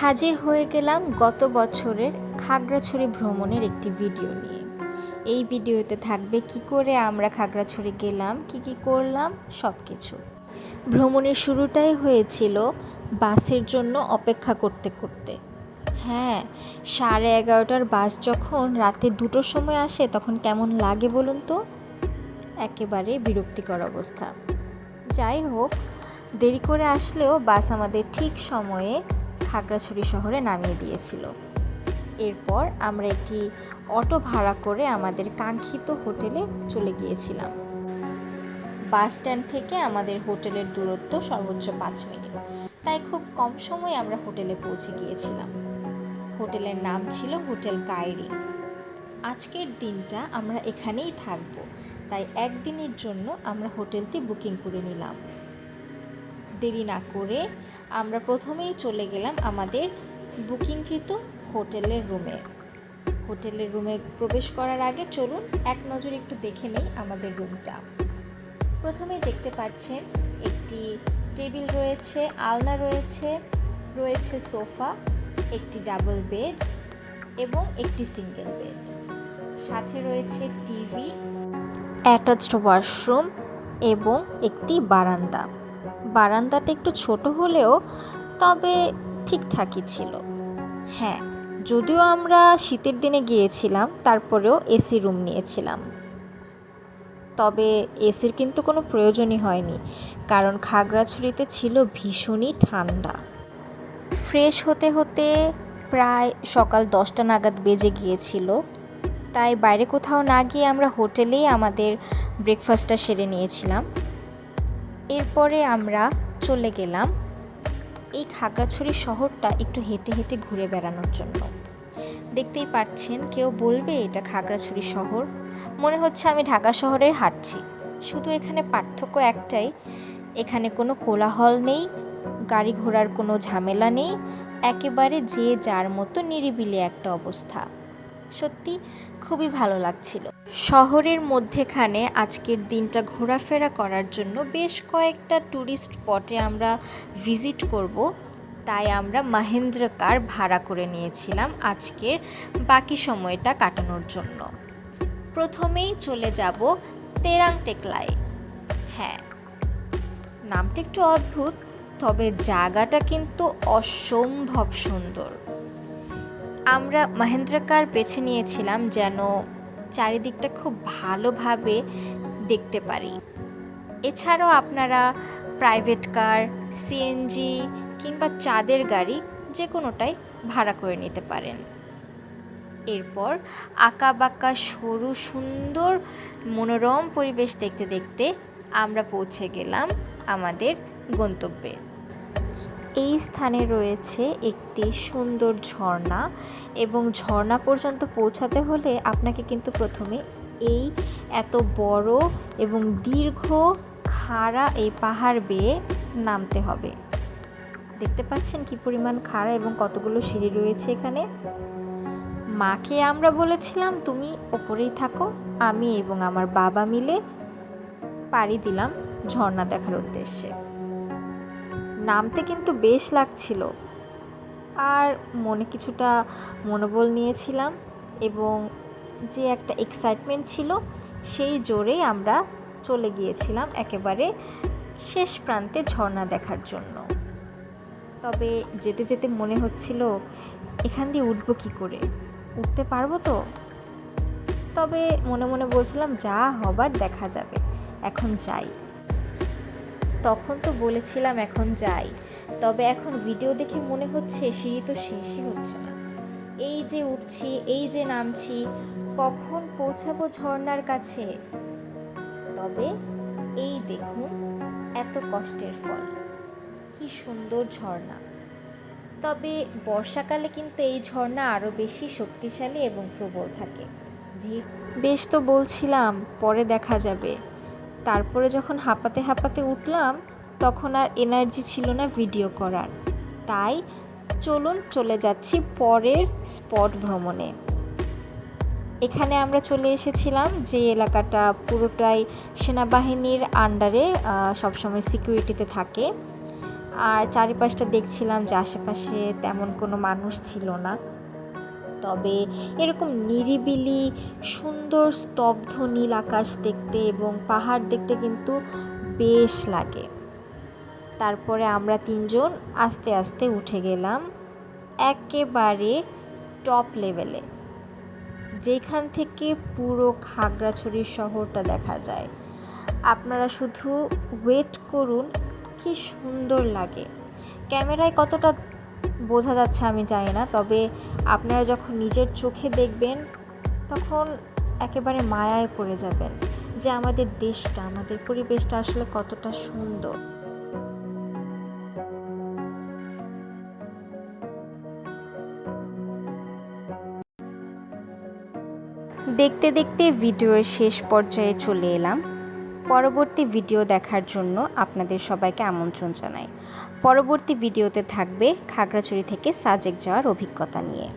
হাজির হয়ে গেলাম গত বছরের খাগড়াছড়ি ভ্রমণের একটি ভিডিও নিয়ে। এই ভিডিওতে থাকবে কি করে আমরা খাগড়াছড়ি গেলাম, কি করলাম, সব কিছু। ভ্রমণের শুরুটাই হয়েছিল বাসের জন্য অপেক্ষা করতে করতে। হ্যাঁ, 11:30টার বাস যখন রাতে 2টোর সময় আসে তখন কেমন লাগে বলুন তো? একেবারে বিরক্তিকর অবস্থা। যাই হোক, দেরি করে আসলেও বাস আমাদের ঠিক সময়ে খাগড়াছড়ি শহরে নামিয়ে দিয়েছিল। এরপর আমরা একটি অটো ভাড়া করে আমাদের কাঙ্ক্ষিত হোটেলে চলে গিয়েছিলাম। বাস স্ট্যান্ড থেকে আমাদের হোটেলের দূরত্ব সর্বোচ্চ 5 মিনিট, তাই খুব কম সময়ে আমরা হোটেলে পৌঁছে গিয়েছিলাম। হোটেলের নাম ছিল হোটেল কায়রি। আজকের দিনটা আমরা এখানেই থাকব, তাই একদিনের জন্য আমরা হোটেলটি বুকিং করে নিলাম। দেরি না করে আমরা প্রথমেই চলে গেলাম আমাদের বুকিংকৃত হোটেলের রুমে প্রবেশ করার আগে চলুন এক নজর একটু দেখে নেই আমাদের রুমটা। প্রথমেই দেখতে পাচ্ছেন একটি টেবিল রয়েছে, আলনা রয়েছে সোফা, একটি ডাবল বেড এবং একটি সিঙ্গেল বেড। সাথে রয়েছে টিভি, অ্যাটাচড ওয়াশরুম এবং একটি বারান্দাটা একটু ছোট হলেও তবে ঠিকঠাকই ছিল। হ্যাঁ, যদিও আমরা শীতের দিনে গিয়েছিলাম, তারপরেও এসি রুম নিয়েছিলাম। তবে এসির কিন্তু কোনো প্রয়োজনই হয়নি, কারণ খাগড়াছড়িতে ছিল ভীষণই ঠান্ডা। ফ্রেশ হতে হতে প্রায় সকাল 10টা নাগাদ বেজে গিয়েছিল, তাই বাইরে কোথাও না গিয়ে আমরা হোটেলেই আমাদের ব্রেকফাস্টটা সেরে নিয়েছিলাম। এরপরে আমরা চলে গেলাম এই খাগড়াছড়ি শহরটা একটু হেঁটে হেঁটে ঘুরে বেড়ানোর জন্য। দেখতেই পাচ্ছেন, কেউ বলবে এটা খাগড়াছড়ি শহর, মনে হচ্ছে আমি ঢাকা শহরে হাঁটছি। শুধু এখানে পার্থক্য একটাই, এখানে কোনো কোলাহল নেই, গাড়ি ঘোড়ার কোনো ঝামেলা নেই, একেবারে যে যার মতো নিরিবিলি একটা অবস্থা। সত্যি খুবই ভালো লাগছিল। শহরের মধ্যেখানে আজকের দিনটা ঘোরাফেরা করার জন্য বেশ কয়েকটা ট্যুরিস্ট স্পটে আমরা ভিজিট করব, তাই আমরা মাহেন্দ্র কার ভাড়া করে নিয়েছিলাম আজকের বাকি সময়টা কাটানোর জন্য। প্রথমেই চলে যাব তেরাং টেকলায়। হ্যাঁ, নামটা একটু অদ্ভুত, তবে জায়গাটা কিন্তু অসম্ভব সুন্দর। আমরা মাহেন্দ্র কার বেছে নিয়েছিলাম যেন চারিদিকটা খুব ভালোভাবে দেখতে পারি। এছাড়াও আপনারা প্রাইভেট কার, সিএনজি কিংবা চাঁদের গাড়ি যে কোনোটাই ভাড়া করে নিতে পারেন। এরপর আঁকাবাঁকা সরু সুন্দর মনোরম পরিবেশ দেখতে দেখতে আমরা পৌঁছে গেলাম আমাদের গন্তব্যে। এই স্থানে রয়েছে একটি সুন্দর ঝর্ণা, এবং ঝর্ণা পর্যন্ত পৌঁছাতে হলে আপনাকে কিন্তু প্রথমে এই এত বড় এবং দীর্ঘ খাড়া এই পাহাড় বেয়ে নামতে হবে। দেখতে পাচ্ছেন কি পরিমাণ খাড়া এবং কতগুলো সিঁড়ি রয়েছে এখানে। মাকে আমরা বলেছিলাম তুমি ওপরেই থাকো, আমি এবং আমার বাবা মিলে পাড়ি দিলাম ঝর্ণা দেখার উদ্দেশ্যে। নামতে কিন্তু বেশ লাগছিল, আর মনে কিছুটা মনোবল নিয়েছিলাম এবং যে একটা এক্সাইটমেন্ট ছিল সেই জোরেই আমরা চলে গিয়েছিলাম একেবারে শেষ প্রান্তে ঝর্ণা দেখার জন্য। তবে যেতে যেতে মনে হচ্ছিল এখান দিয়ে উঠবো কী করে, উঠতে পারবো তো? তবে মনে মনে বলছিলাম যা হবার দেখা যাবে, এখন যাই। তখন তো বলেছিলাম এখন যাই, তবে এখন ভিডিও দেখে মনে হচ্ছে সিঁড়ি তো শেষই হচ্ছে না। এই যে উঠছি, এই যে নামছি, কখন পৌঁছাবো ঝর্ণার কাছে? তবে এই দেখুন এত কষ্টের ফল, কি সুন্দর ঝর্ণা। তবে বর্ষাকালে কিন্তু এই ঝর্ণা আরও বেশি শক্তিশালী এবং প্রবল থাকে। বেশ তো বলছিলাম পরে দেখা যাবে, তারপরে যখন হাঁপাতে হাঁপাতে উঠলাম তখন আর এনার্জি ছিল না ভিডিও করার, তাই চলুন চলে যাচ্ছি পরের স্পট ভ্রমণে। এখানে আমরা চলে এসেছিলাম যে এলাকাটা পুরোটাই সেনাবাহিনীর আন্ডারে সবসময় সিকিউরিটিতে থাকে। আর চারিপাশটা দেখছিলাম যে আশেপাশে তেমন কোনো মানুষ ছিল না, তবে এরকম নিরিবিলি সুন্দর স্তব্ধ নীল আকাশ দেখতে এবং পাহাড় দেখতে কিন্তু বেশ লাগে। তারপরে আমরা 3 জন আস্তে আস্তে উঠে গেলাম একেবারে টপ লেভেলে, যেখান থেকে পুরো খাগড়াছড়ি শহরটা দেখা যায়। আপনারা শুধু ওয়েট করুন, কি সুন্দর লাগে। ক্যামেরায় কতটা বোঝা যাচ্ছে আমি জানি না, তবে আপনারা যখন নিজের চোখে দেখবেন তখন একেবারে মায়ায় পড়ে যাবেন যে আমাদের দেশটা, আমাদের পরিবেশটা আসলে কতটা সুন্দর। দেখতে দেখতে ভিডিওর শেষ পর্যায়ে চলে এলাম। পরবর্তী ভিডিও দেখার জন্য আপনাদের সবাইকে আমন্ত্রণ জানাই। পরবর্তী ভিডিওতে থাকবে খাগড়াছড়ি থেকে সাজেক যাওয়ার অভিজ্ঞতা নিয়ে।